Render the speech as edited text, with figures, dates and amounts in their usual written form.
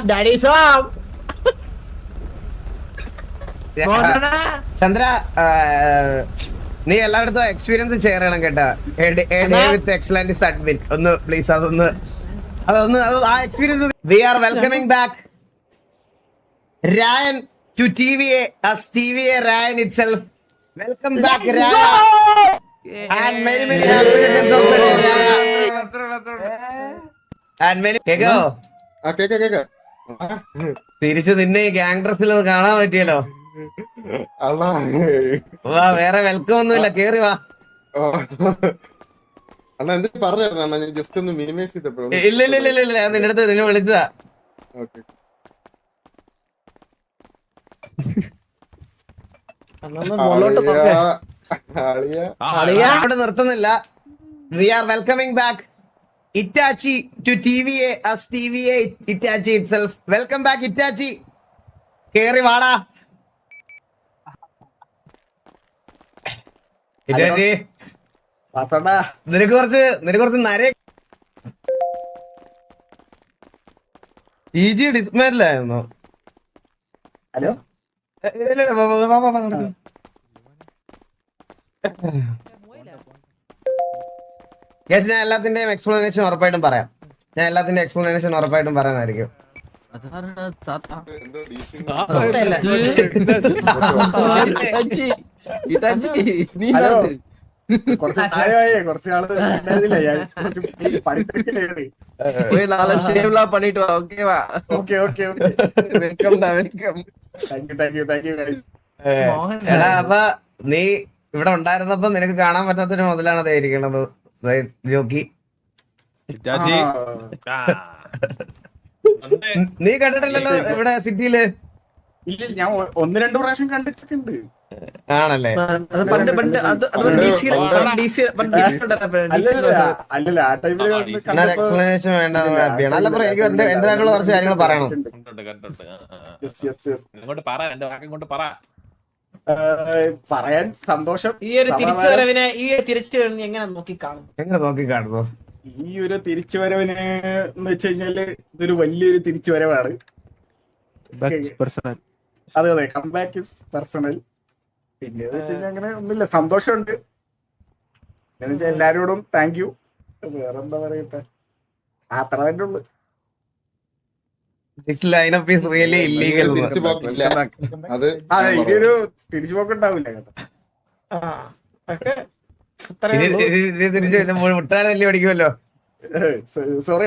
Daddy's home. Chandra നീ എല്ലായിടത്തും experience share ചെയ്യണം കേട്ടോ. വിത്ത് എക്സലന്റ് അഡ്മിൻ ഒന്ന് പ്ലീസ് അതൊന്ന് ആ experience. We are welcoming back Ryan to TVA as TVA Ryan itself. Welcome back Ryan. And many happy returns of the day Ryan. And many കേക്കോ തിരിച്ച് നിന്നെ ഈ gang ഡ്രസ്സിൽ കാണാൻ പറ്റിയല്ലോ. വാ വേറെ വെൽക്കം ഒന്നുമില്ല, കേറി വാ. അണ്ണാ എന്ത് പറഞ്ഞു ജസ്റ്റ് ഒന്ന് മിനിമൈസ് ചെയ്തപ്പോ ഇല്ല ഞാൻ നിന്റെ അടുത്ത് നിന്നെ വിളിച്ചതാ. നിർത്തുന്നില്ല. We are welcoming back Itachi to TVA as TVA Itachi itself. Welcome back Itachi. കേറി വാടാ Itachi. നിനക്ക് കുറച്ച് നര TG ഡിസ്മാരിലായിരുന്നു. ഹലോ യെസ്, ഞാൻ എല്ലാത്തിന്റെയും എക്സ്പ്ലനേഷൻ ഉറപ്പായിട്ടും പറയുന്നതായിരിക്കും. കുറച്ച് താഴെ കുറച്ച് ആള് ഉണ്ടായിരുന്നില്ല. ഞാൻ കുറച്ച് പഠിത്തിരക്കിലായിരുന്നു. എടാ അപ്പൊ നീ ഇവിടെ ഉണ്ടായിരുന്നപ്പോ നിനക്ക് കാണാൻ പറ്റാത്തൊരു മുതലാണ് അതായിരിക്കണത് ജോക്കി. നീ കണ്ടിട്ടില്ലല്ലോ ഇവിടെ സിറ്റിയില്? ഇല്ല, ഞാൻ 1-2 പ്രാവശ്യം കണ്ടിട്ടുണ്ട്. ആണല്ലേ? അല്ലല്ല, ആ ടൈമില് എക്സ്പ്ലനേഷൻ വേണ്ട. അല്ല എനിക്ക് എന്റേതായിട്ടുള്ള കുറച്ച് കാര്യങ്ങൾ പറയണം. പറയാൻ സന്തോഷം. ഈ ഒരു തിരിച്ചുവരവിനെ എങ്ങനെ നോക്കിക്കാണുന്നു? ഈ ഒരു തിരിച്ചുവരവിന് എന്ന് വെച്ച് കഴിഞ്ഞാല് ഇതൊരു വലിയൊരു തിരിച്ചുവരവാണ്. അതെ, കംബാക്ക് ഇസ് പേഴ്സണൽ. പിന്നെ വെച്ച് കഴിഞ്ഞാൽ അങ്ങനെ ഒന്നുമില്ല, സന്തോഷമുണ്ട്. എന്ന് വെച്ചാൽ എല്ലാരോടും താങ്ക് യു. വേറെന്താ പറയട്ടെ, അത്ര തന്നെ ഉള്ളു. ഇനിയൊരു തിരിച്ചുപോക്കുണ്ടാവില്ല കേട്ടോ. മുട്ടാനല്ലേ പഠിക്കുമല്ലോ. സോറി